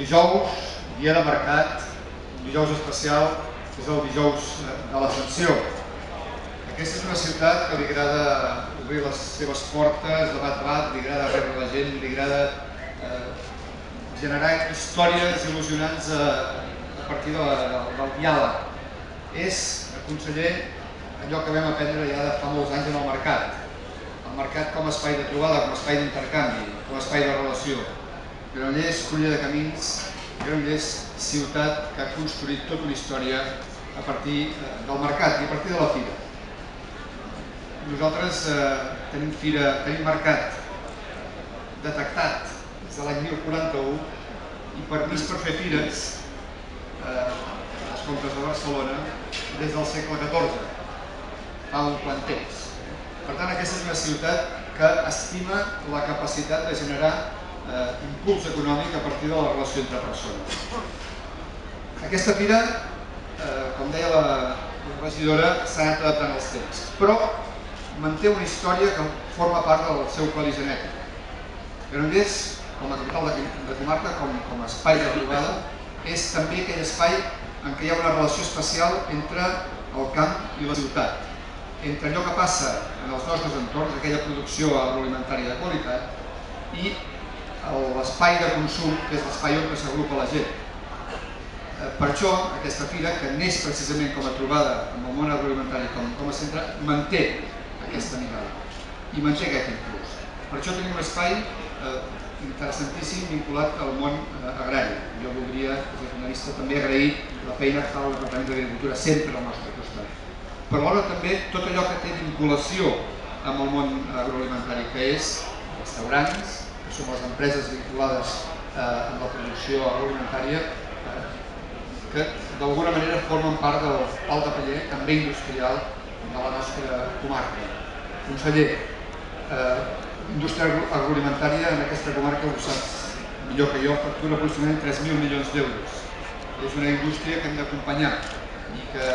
dijous, dia de mercat, un dijous especial, que és el dijous de l'Ascensió. Aquesta és una ciutat que li agrada obrir les seves portes de bat a bat, li agrada rebre la gent, li agrada generar històries il·lusionants a partir del diàleg. És, conseller, allò que vam aprendre ja de fa molts anys en el mercat. El mercat com a espai de trobada, com a espai d'intercanvi, com a espai de relació. Granollers, cruïlla de camins, Granollers, ciutat que ha construït tota una història a partir del mercat i a partir de la fira. Nosaltres tenim fira, tenim mercat detectat des de l'any 1041 i permís per fer fires a les compres de Barcelona des del segle XIV, fa un quant temps. Per tant, aquesta és una ciutat que estima la capacitat de generar impuls econòmic a partir de la relació entre persones. Aquesta fira, com deia la regidora, s'ha anat adaptant als temps, però manté una història que forma part del seu codi genètic. Granollers, com a capital de comarca, com a espai de trobada, és també aquell espai en què hi ha una relació especial entre el camp i la ciutat, entre allò que passa en els nostres entorns, aquella producció agroalimentària de qualitat, i l'espai de consum, que és l'espai on s'agrupa la gent. Per això, aquesta fira, que neix precisament com a trobada amb el món agroalimentari com a centre, manté aquesta mirada i manté aquest impuls. Per això tenim un espai interessantíssim vinculat al món agrari. Jo voldria, des del punt de vista, també agrair la feina que fa el Departament d'Agricultura sempre al nostre costat. Però alhora també tot allò que té vinculació amb el món agroalimentari, que és restaurants, que són les empreses vinculades amb la producció agroalimentària, que d'alguna manera formen part del pal de paller, també industrial, de la nostra comarca. Conseller, indústria agroalimentària en aquesta comarca, ho saps millor que jo, factura aproximadament 3.000 milions d'euros. És una indústria que hem d'acompanyar i que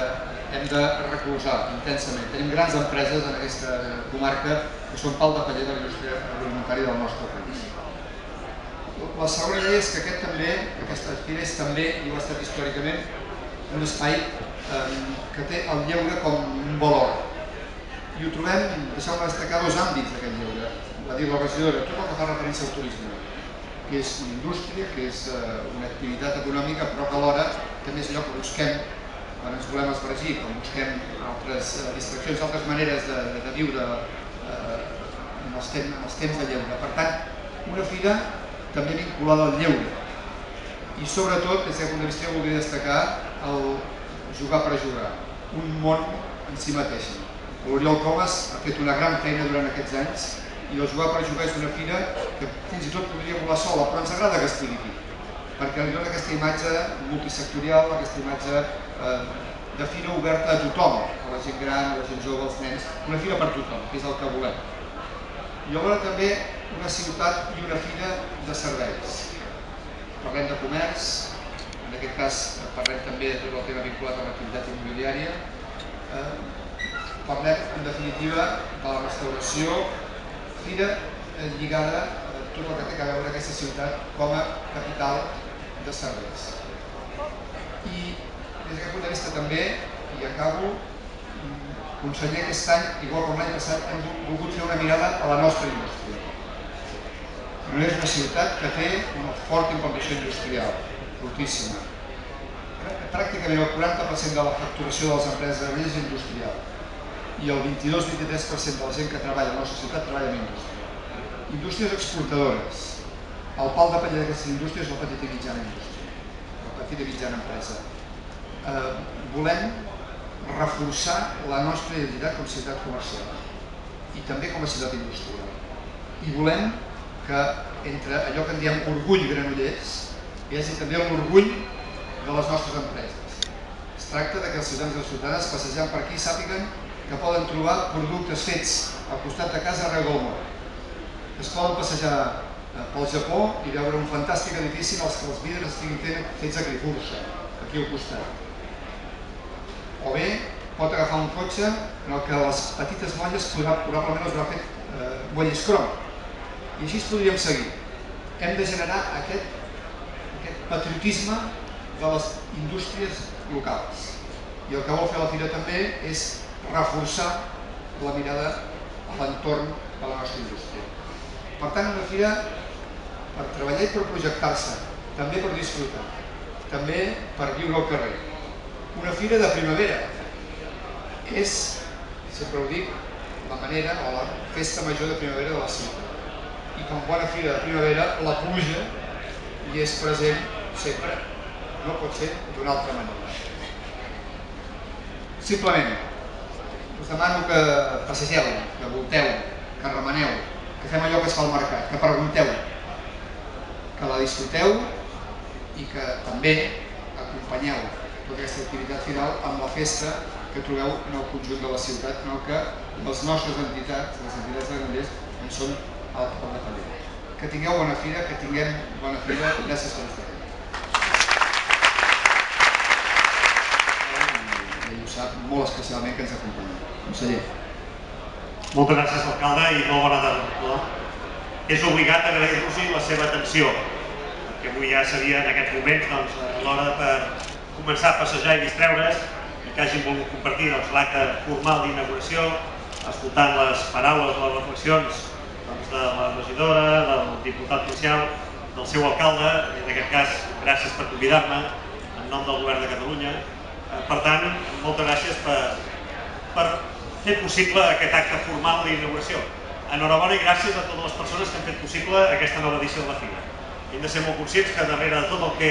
hem de recolzar intensament. Tenim grans empreses en aquesta comarca que són pal de paller de la indústria agroalimentària del nostre país. La segona idea és que aquesta fira és també, i ho ha estat històricament, un espai que té el lleure com un valor. I ho trobem, deixeu-me destacar dos àmbits d'aquest lleure. Va dir la regidora, tot el que fa referència al turisme, que és una indústria, que és una activitat econòmica, però que alhora també és allò que busquem quan ens volem esbargir, quan busquem altres distraccions, altres maneres de viure en els temps de lleure. Per tant, una fira també vinculada al lleure. I sobretot, des d'aquest punt de vista, voldria destacar el jugar per jugar, un món en si mateix. L'Oriol Comas ha fet una gran feina durant aquests anys i el jugar per jugar és una fira que fins i tot podria volar sola, però ens agrada que estigui aquí, perquè li dona aquesta imatge multisectorial, aquesta imatge de fira oberta a tothom, a la gent gran, a la gent jove, als nens, una fira per tothom, que és el que volem. I alhora també una ciutat i una fira de serveis. Parlem de comerç, en aquest cas parlem també de tot el tema vinculat a l'activitat immobiliària, parlem en definitiva de la restauració, fira lligada a tot el que té a veure aquesta ciutat com a capital de serveis. I des d'aquest punt de vista també, i acabo, conseller, aquest any, igual com l'any passat, hem volgut fer una mirada a la nostra indústria. Granollers és una ciutat que té una forta implantació industrial, fortíssima. Pràcticament el 40% de la facturació de les empreses de Granollers és industrial i el 22-23% de la gent que treballa a la nostra ciutat treballa en indústria. Indústries exportadores. El pal de paller d'aquestes indústries és la petita i mitjana indústria, la petita i mitjana empresa. Volem reforçar la nostra identitat com a ciutat comercial i també com a ciutat industrial. I volem que entre allò que en diem orgull granollers hi hagi també l'orgull de les nostres empreses. Es tracta que els ciutadans i les ciutadanes passejant per aquí sàpiguen que poden trobar productes fets al costat de casa arreu del món. Es poden passejar pel Japó i veure un fantàstic edifici en què els vidres estiguin fets a Grifursa, aquí al costat. O bé pot agafar un cotxe en què les petites molles probablement els haurà fet molles crom. I així podríem seguir. Hem de generar aquest patriotisme de les indústries locals. I el que vol fer la fira també és reforçar la mirada a l'entorn de la nostra indústria. Per tant, una fira per treballar i per projectar-se, també per disfrutar, també per viure al carrer. Una fira de primavera és, sempre ho dic, la manera o la festa major de primavera de la ciutat. I com bona fira de primavera, la pluja hi és present sempre. No pot ser d'una altra manera. Simplement, us demano que passegeu, que volteu, que remeneu, que fem allò que es fa al mercat, que pregunteu, que la disfruteu i que també acompanyeu tota aquesta activitat final amb la festa que trobeu en el conjunt de la ciutat, en el que les nostres entitats, les entitats de Granollers, en són al capdavant. Que tingueu bona fira, que tinguem bona fira. Gràcies per estar. Ell ho sap molt especialment que ens acompanya. Conseller. Moltes gràcies, alcalde, i molt bona tarda. És obligat agrair-vos la seva atenció, que avui ja seria en aquests moments l'hora per començar a passejar i distreure's i que hagin volgut compartir l'acte formal d'inauguració, escoltant les paraules, les reflexions de la regidora, del diputat provincial, del seu alcalde, i en aquest cas, gràcies per convidar-me en nom del Govern de Catalunya. Per tant, moltes gràcies per fer possible aquest acte formal d'inauguració. Enhorabona i gràcies a totes les persones que han fet possible aquesta nova edició de la fira. Hem de ser molt conscients que darrere de tot el que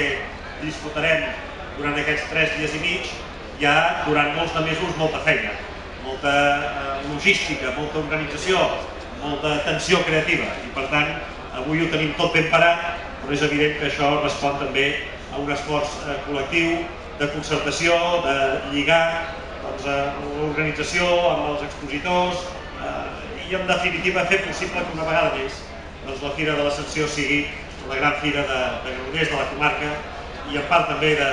disfrutarem durant aquests 3 dies i mig hi ha durant molts de mesos molta feina, molta logística, molta organització, molta tensió creativa i per tant avui ho tenim tot ben parat, però és evident que això respon també a un esforç col·lectiu de concertació, de lligar l'organització amb els expositors i en definitiva fer possible que una vegada més la Fira de l'Ascensió sigui la gran fira de Granollers, de la comarca, i en part també de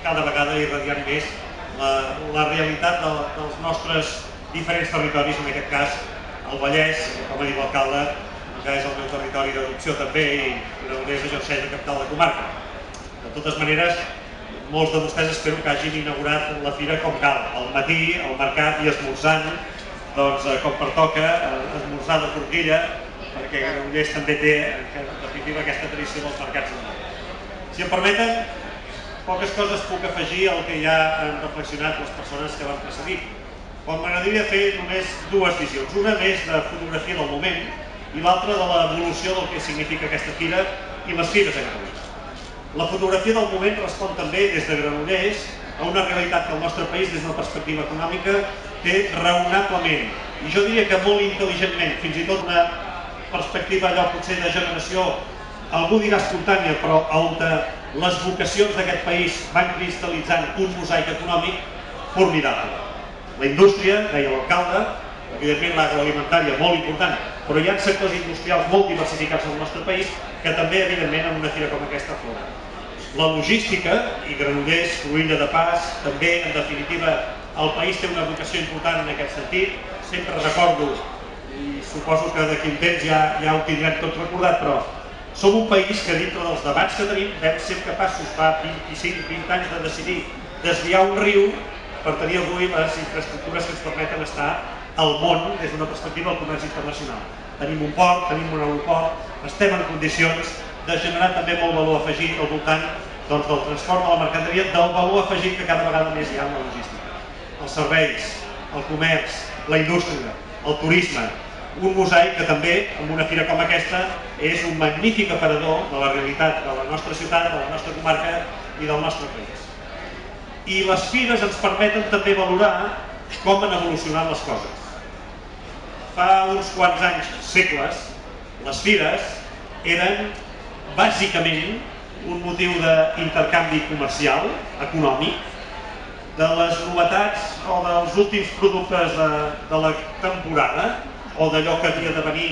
cada vegada irradiant més la realitat dels nostres diferents territoris, en aquest cas el Vallès, com ha dit l'alcalde, que és el meu territori d'adopció també, i Granollers exerceix de capital de comarca. De totes maneres, molts de vostès espero que hagin inaugurat la fira com cal, al matí, al mercat i esmorzant, doncs com pertoca, esmorzar de forquilla, perquè Granollers també té, en definitiva, aquesta tradició dels mercats de mar. Si em permeten, poques coses puc afegir al que ja han reflexionat les persones que van precedir. Quan m'agradaria fer només 2 visions, una més de fotografia del moment i l'altra de l'evolució del que significa aquesta fira i les fires a Granollers. La fotografia del moment respon també des de Granollers a una realitat que el nostre país, des d'una perspectiva econòmica, té raonablement, i jo diria que molt intel·ligentment, fins i tot una perspectiva allò potser de generació, algú dirà espontània, però on les vocacions d'aquest país van cristal·litzant un mosaic econòmic formidable. La indústria, deia l'alcalde, evidentment l'agroalimentària molt important, però hi ha sectors industrials molt diversificats al nostre país que també, evidentment, en una fira com aquesta afloren. La logística, i Granollers, Cruïlla de Pas, també, en definitiva, el país té una vocació important en aquest sentit. Sempre recordo, i suposo que d'aquí un temps ja ho tindrem tot recordat, però som un país que dintre dels debats que tenim vam ser capaços fa 25-20 anys de decidir desviar un riu per tenir avui les infraestructures que ens permeten estar al món des d'una perspectiva del comerç internacional. Tenim un port, tenim un aeroport, estem en condicions de generar també molt valor afegit al voltant del transport de la mercaderia, del valor afegit que cada vegada més hi ha en la logística. Els serveis, el comerç, la indústria, el turisme, un mosaic que també, en una fira com aquesta, és un magnífic aparador de la realitat de la nostra ciutat, de la nostra comarca i del nostre país. I les fires ens permeten també valorar com han evolucionat les coses. Fa uns quants anys, segles, les fires eren bàsicament un motiu d'intercanvi comercial, econòmic, de les novetats o dels últims productes de la temporada o d'allò que havia de venir